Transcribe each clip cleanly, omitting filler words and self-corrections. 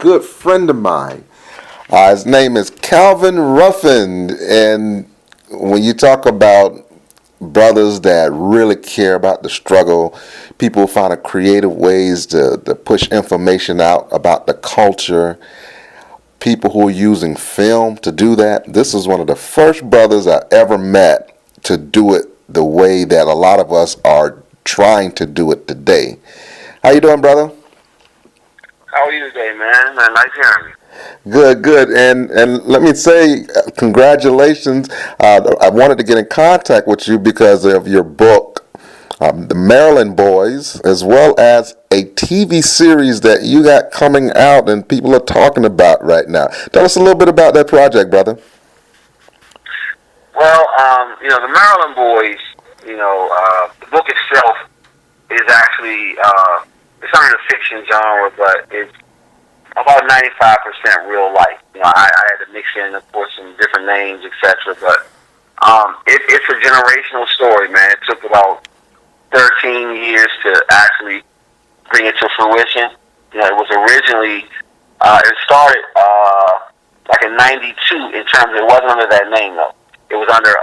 good friend of mine. His name is Calvin Ruffin, and when you talk about brothers that really care about the struggle, people find creative ways to push information out about the culture, people who are using film to do that. This is one of the first brothers I ever met to do it the way that a lot of us are trying to do it today. How you doing, brother? How are you today, man? Nice hearing you. Good, good. And let me say congratulations. I wanted to get in contact with you because of your book, The Maryland Boys, as well as a TV series that you got coming out and people are talking about right now. Tell us a little bit about that project, brother. Well, the Maryland Boys, the book itself is actually, it's under the fiction genre, but it's about 95% real life. I had to mix in, of course, some different names, etc. But it's a generational story, man. It took about 13 years to actually bring it to fruition. It was originally, it started like in '92 in terms of, it wasn't under that name, though. It was under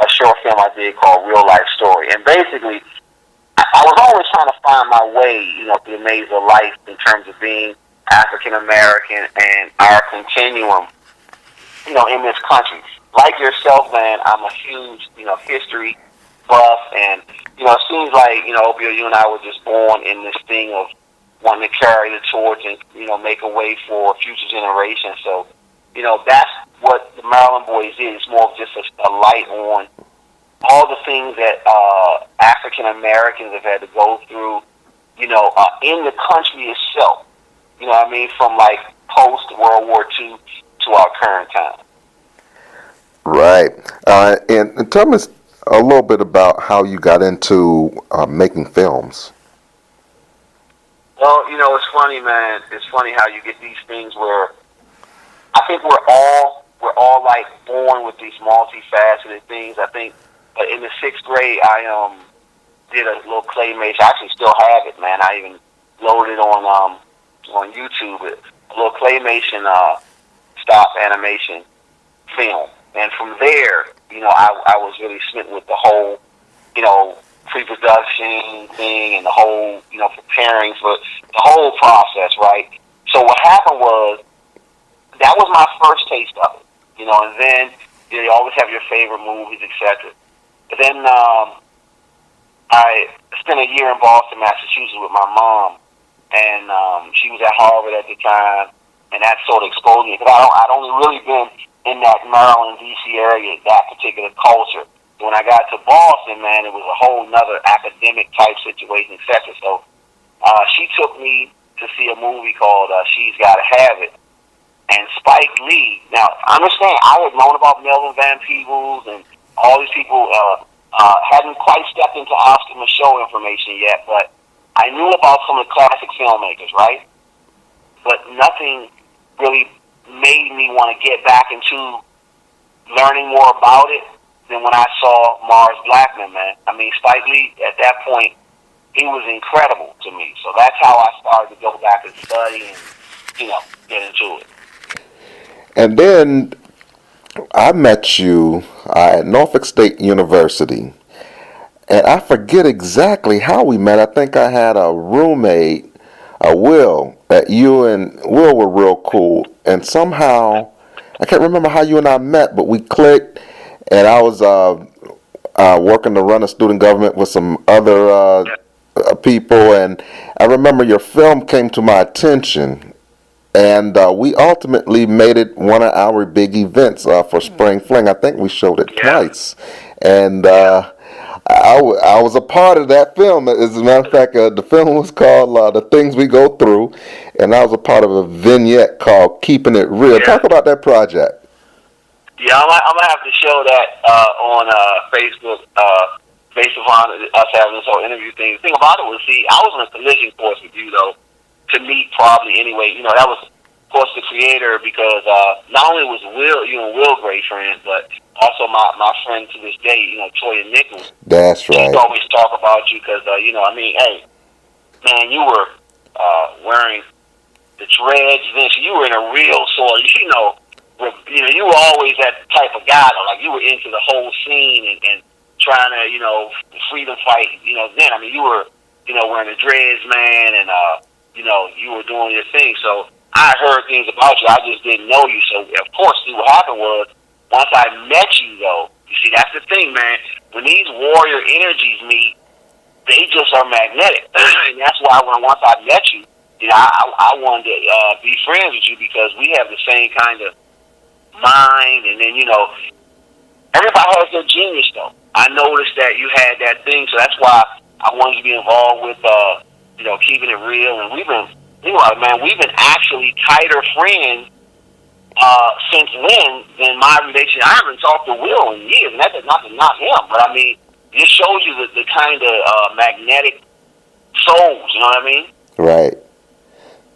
a short film I did called Real Life Story. And basically, I was always trying to find my way, through the maze of life in terms of being African American and our continuum, in this country. Like yourself, man, I'm a huge, history buff, and, it seems like, Opio, you and I were just born in this thing of wanting to carry the torch and, make a way for future generations. So, that's what the Maryland Boys is. It's more of just a light on all the things that African Americans have had to go through, in the country itself. You know what I mean? From like post World War II to our current time. Right. And tell me a little bit about how you got into making films. Well, it's funny, man. It's funny how you get these things where I think we're all like born with these multifaceted things. I think in the 6th grade, I did a little claymation. I actually still have it, man. I even loaded on YouTube a little claymation stop animation film, and from there, I was really smitten with the whole, pre-production thing and the whole, preparing for the whole process, right? So what happened was, that was my first taste of it, and then you always have your favorite movies, etc. But then I spent a year in Boston, Massachusetts with my mom, and she was at Harvard at the time, and that sort of exposed me, because I'd only really been in that Maryland, D.C. area, that particular culture. When I got to Boston, man, it was a whole nother academic type situation, etc. So she took me to see a movie called She's Gotta Have It. And Spike Lee, now, understand, I had known about Melvin Van Peebles and all these people, hadn't quite stepped into Oscar Micheaux information yet, but I knew about some of the classic filmmakers, right? But nothing really made me want to get back into learning more about it than when I saw Mars Blackman, man. I mean, Spike Lee, at that point, he was incredible to me. So that's how I started to go back and study and, get into it. And then I met you at Norfolk State University, and I forget exactly how we met. I think I had a roommate, Will, that you and Will were real cool, and somehow, I can't remember how you and I met, but we clicked, and I was working to run a student government with some other people, and I remember your film came to my attention. And we ultimately made it one of our big events for Spring Fling. I think we showed it twice. And I was a part of that film. As a matter of fact, the film was called The Things We Go Through. And I was a part of a vignette called Keeping It Real. Yeah. Talk about that project. Yeah, I'm going to have to show that on Facebook based upon us having this whole interview thing. The thing about it was, I was on a collision course with you, though, to meet probably anyway. That was, of course, the creator, because not only was Will great friends, but also my friend to this day, Toya Nichols. That's right. She always talk about you because, hey, man, you were wearing the dreads. Then so you were in a real sort of, you were always that type of guy, though. Like, you were into the whole scene and trying to, freedom fight. Then, I mean, you were, wearing the dreads, man, and, you were doing your thing. So I heard things about you. I just didn't know you. So, of course, see, what happened was, once I met you, though, you see, that's the thing, man. When these warrior energies meet, they just are magnetic. And that's why once I met you, I wanted to be friends with you because we have the same kind of mind. And then, everybody has their genius, though. I noticed that you had that thing, so that's why I wanted to be involved with, keeping it real. And we've been actually tighter friends since then than my relation. I haven't talked to Will in years, and that's not him, but I mean, it shows you the kind of magnetic souls, you know what I mean? Right.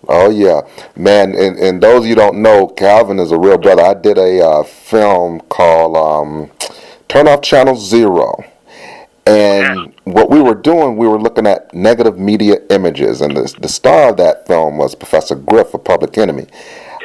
Oh, yeah. Man, and those of you don't know, Calvin is a real brother. I did a film called Turn Off Channel Zero. And what we were doing, we were looking at negative media images. And the star of that film was Professor Griff of Public Enemy.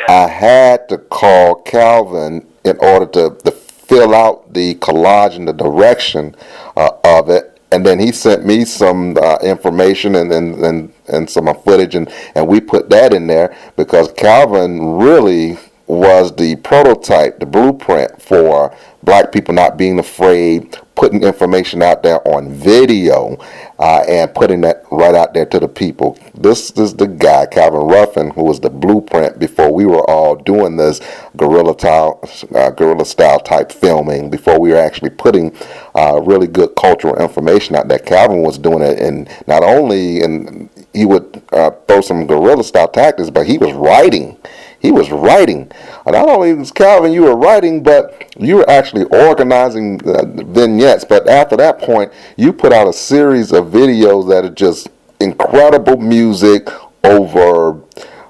I had to call Calvin in order to fill out the collage and the direction of it. And then he sent me some information and some footage, and we put that in there because Calvin really was the prototype, the blueprint for black people not being afraid, putting information out there on video, and putting that right out there to the people. This is the guy, Calvin Ruffin, who was the blueprint before we were all doing this guerrilla style type filming, before we were actually putting really good cultural information out there. Calvin was doing it, and not only, and he would throw some guerrilla style tactics, but he was writing. He was writing. Not only was Calvin, you were writing, but you were actually organizing vignettes. But after that point, you put out a series of videos that are just incredible music over,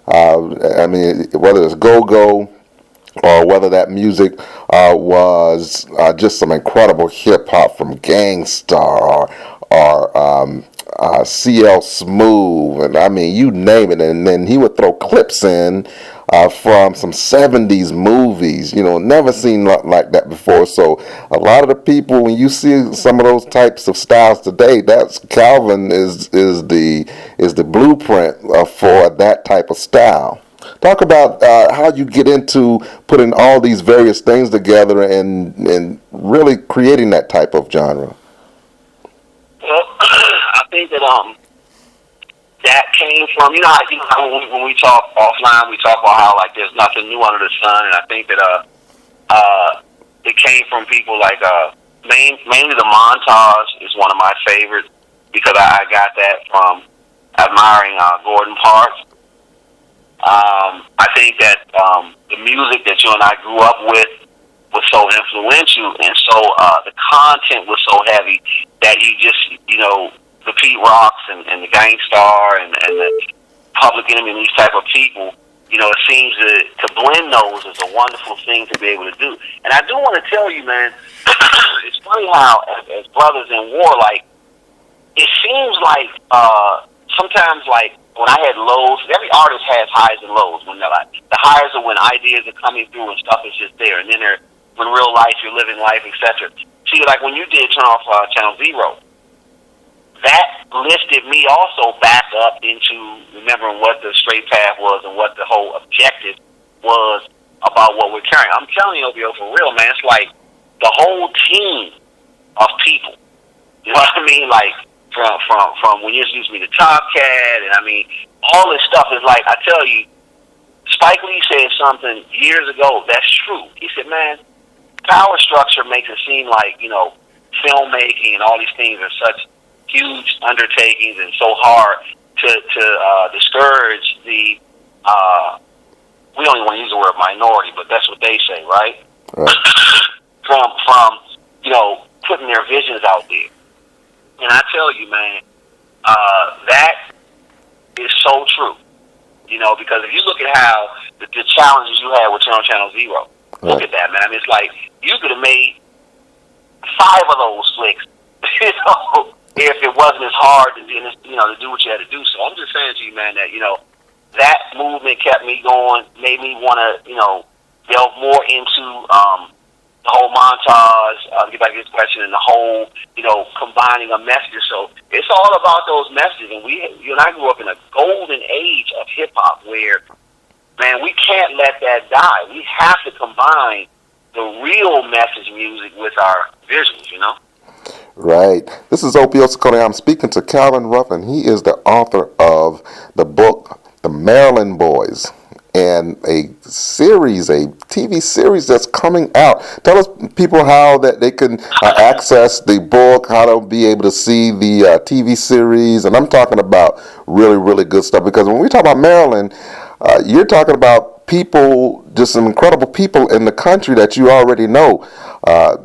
whether it's go-go or whether that music was just some incredible hip-hop from Gang Starr or CL Smooth, and I mean, you name it. And then he would throw clips in from some 70s movies, never seen like that before. So a lot of the people, when you see some of those types of styles today, that's Calvin is the blueprint for that type of style. Talk about how you get into putting all these various things together and really creating that type of genre. Well, I think that came from, when we talk offline, we talk about how, like, there's nothing new under the sun, and I think that it came from people like, mainly the montage is one of my favorites, because I got that from admiring Gordon Parks. I think that the music that you and I grew up with was so influential, and so the content was so heavy that you just, the Pete Rocks and the Gang Starr and the Public Enemy and these type of people, it seems to blend those is a wonderful thing to be able to do. And I do want to tell you, man, it's funny how as brothers in war, like, it seems like sometimes, like, when I had lows, every artist has highs and lows. When like, the highs are when ideas are coming through and stuff is just there, and then when real life, you're living life, etc. See, like when you did Turn Off Channel Zero, that lifted me also back up into remembering what the straight path was and what the whole objective was about what we're carrying. I'm telling you, OBO, for real, man, it's like the whole team of people. You know what I mean? Like, from when you introduced me to Top Cat, and I mean, all this stuff is like, I tell you, Spike Lee said something years ago that's true. He said, man, power structure makes it seem like, filmmaking and all these things are such huge undertakings and so hard to discourage the, we don't even want to use the word minority, but that's what they say, right? from putting their visions out there. And I tell you, man, that is so true. Because if you look at how the challenges you had with Channel Zero, look at that, man. I mean, it's like you could have made 5 of those flicks, if it wasn't as hard to do what you had to do. So I'm just saying to you, man, that that movement kept me going, made me want to, delve more into the whole montage, get back to this question, and the whole, combining of messages. So it's all about those messages. And you and I grew up in a golden age of hip hop where, man, we can't let that die. We have to combine the real message music with our visuals, Right. This is Opio Sakone. I'm speaking to Calvin Ruffin. He is the author of the book, The Maryland Boys, and a TV series that's coming out. Tell us, people, how that they can access the book, how they'll be able to see the TV series. And I'm talking about really, really good stuff, because when we talk about Maryland, you're talking about people, just some incredible people in the country that you already know.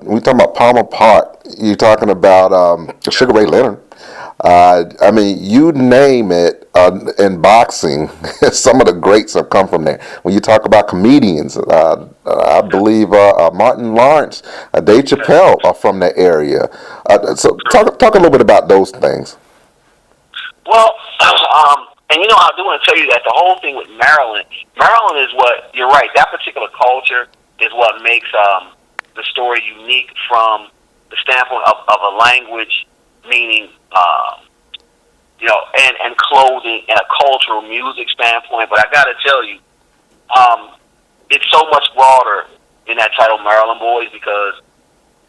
We talking about Palmer Park. You're talking about Sugar Ray Leonard. I mean, you name it. In boxing, some of the greats have come from there. When you talk about comedians, I believe Martin Lawrence, Dave Chappelle are from that area. So talk a little bit about those things. Well, and I do want to tell you that the whole thing with Maryland is what, you're right, that particular culture is what makes the story unique from the standpoint of a language, meaning, and clothing and a cultural music standpoint. But I got to tell you, it's so much broader in that title, Maryland Boys, because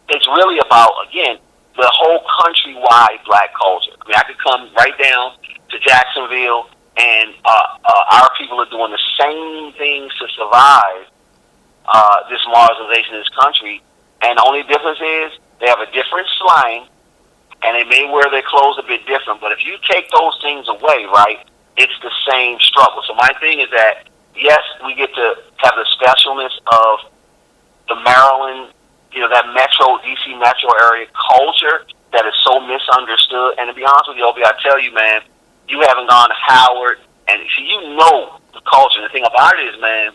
it's really about, again, the whole countrywide black culture. I mean, I could come right down to Jacksonville, and our people are doing the same things to survive this marginalization in this country. And the only difference is they have a different slang, and they may wear their clothes a bit different. But if you take those things away, right, it's the same struggle. So my thing is that, yes, we get to have the specialness of the Maryland, that D.C. metro area culture that is so misunderstood. And to be honest with you, Opie, I tell you, man, you haven't gone to Howard, and see, the culture. And the thing about it is, man,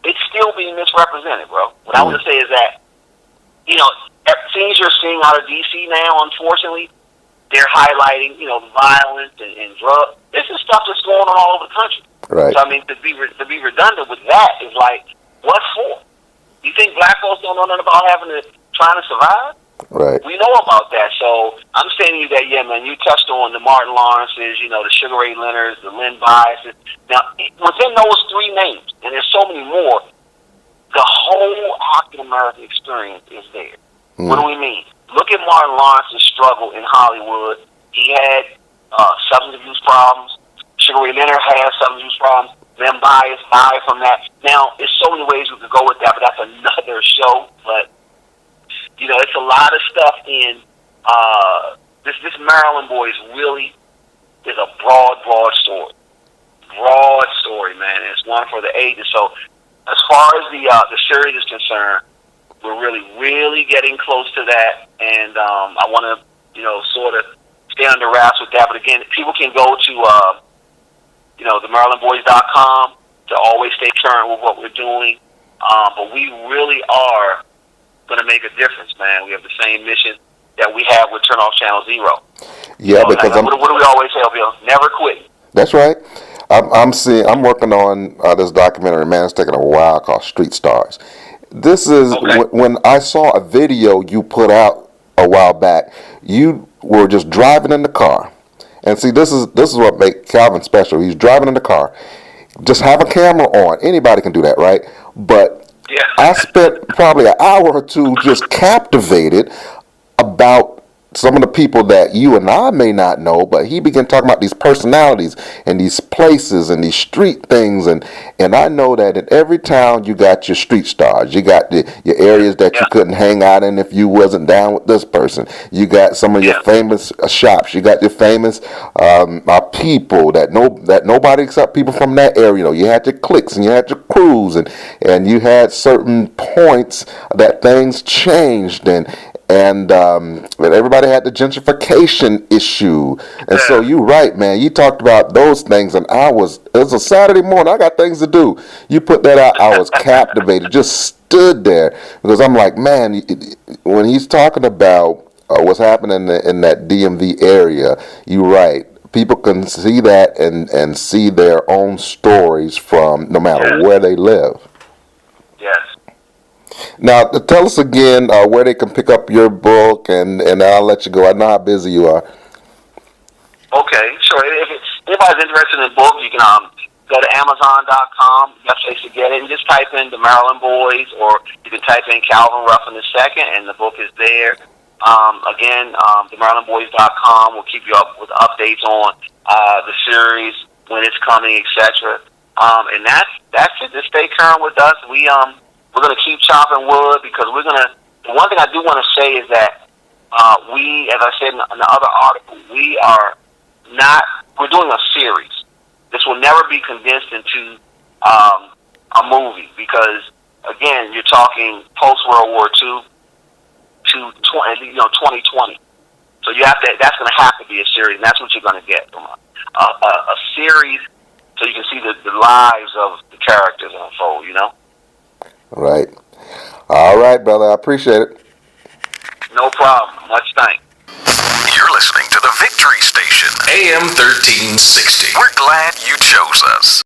it's still being misrepresented, bro. What I want to say is that, things you're seeing out of D.C. now, unfortunately, they're highlighting, violence and drugs. This is stuff that's going on all over the country. Right. So, I mean, to be redundant with that is like, what for? You think black folks don't know nothing about trying to survive? Right. We know about that. So I'm saying to you that, yeah, man, you touched on the Martin Lawrences, the Sugar Ray Leonards, the Lynn Biases. Now, within those three names, and there's so many more, the whole African American experience is there. What do we mean? Look at Martin Lawrence's struggle in Hollywood. He had substance abuse problems. Sugar Ray Leonard had substance abuse problems. Them bias from that. Now, there's so many ways we could go with that, but that's another show. But, it's a lot of stuff in this Maryland Boys really is a broad story. Broad story, man. It's one for the ages. So as far as the series is concerned, we're really getting close to that, and I want to, sort of stay under wraps with that. But again, people can go to, themarylandboys.com to always stay current with what we're doing. But we really are going to make a difference, man. We have the same mission that we have with Turn Off Channel Zero. Yeah, because what do we always say, Bill? Never quit. That's right. I'm working on this documentary, man. It's taking a while, called Street Stars. This is when I saw a video you put out a while back. You were just driving in the car, and see, this is what makes Calvin special. He's driving in the car, just have a camera on. Anybody can do that, right? But yeah. I spent probably an hour or two just captivated about some of the people that you and I may not know, but he began talking about these personalities and these places and these street things, and I know that in every town you got your street stars. You got your areas that you couldn't hang out in if you wasn't down with this person. You got some of your famous shops. You got your famous people that nobody except people from that area. You had your cliques and you had your crews, and you had certain points that things changed, and everybody had the gentrification issue. And so you're right, man. You talked about those things, and it was a Saturday morning. I got things to do. You put that out, I was captivated, just stood there, because I'm like, man, when he's talking about what's happening in that DMV area, you're right. people can see that and see their own stories from no matter Yes. where they live. Yes. Now, tell us again where they can pick up your book, and I'll let you go. I know how busy you are. Okay, sure. If anybody's interested in the book, you can go to Amazon.com. Best place to get it, and just type in the Maryland Boys, or you can type in Calvin Ruffin II, and the book is there. Again, the MarylandBoys.com will keep you up with updates on the series, when it's coming, etc. And that's it. Just stay current with us. We're gonna keep chopping wood, because we're gonna. The one thing I do want to say is that we, as I said in the other article, we're doing a series. This will never be condensed into a movie, because again, you're talking post World War II to 2020. So you have to. That's going to have to be a series, and that's what you're going to get from a series, so you can see the lives of the characters unfold. Right. All right, brother. I appreciate it. No problem. Much thanks. You're listening to the Victory Station, AM 1360. We're glad you chose us.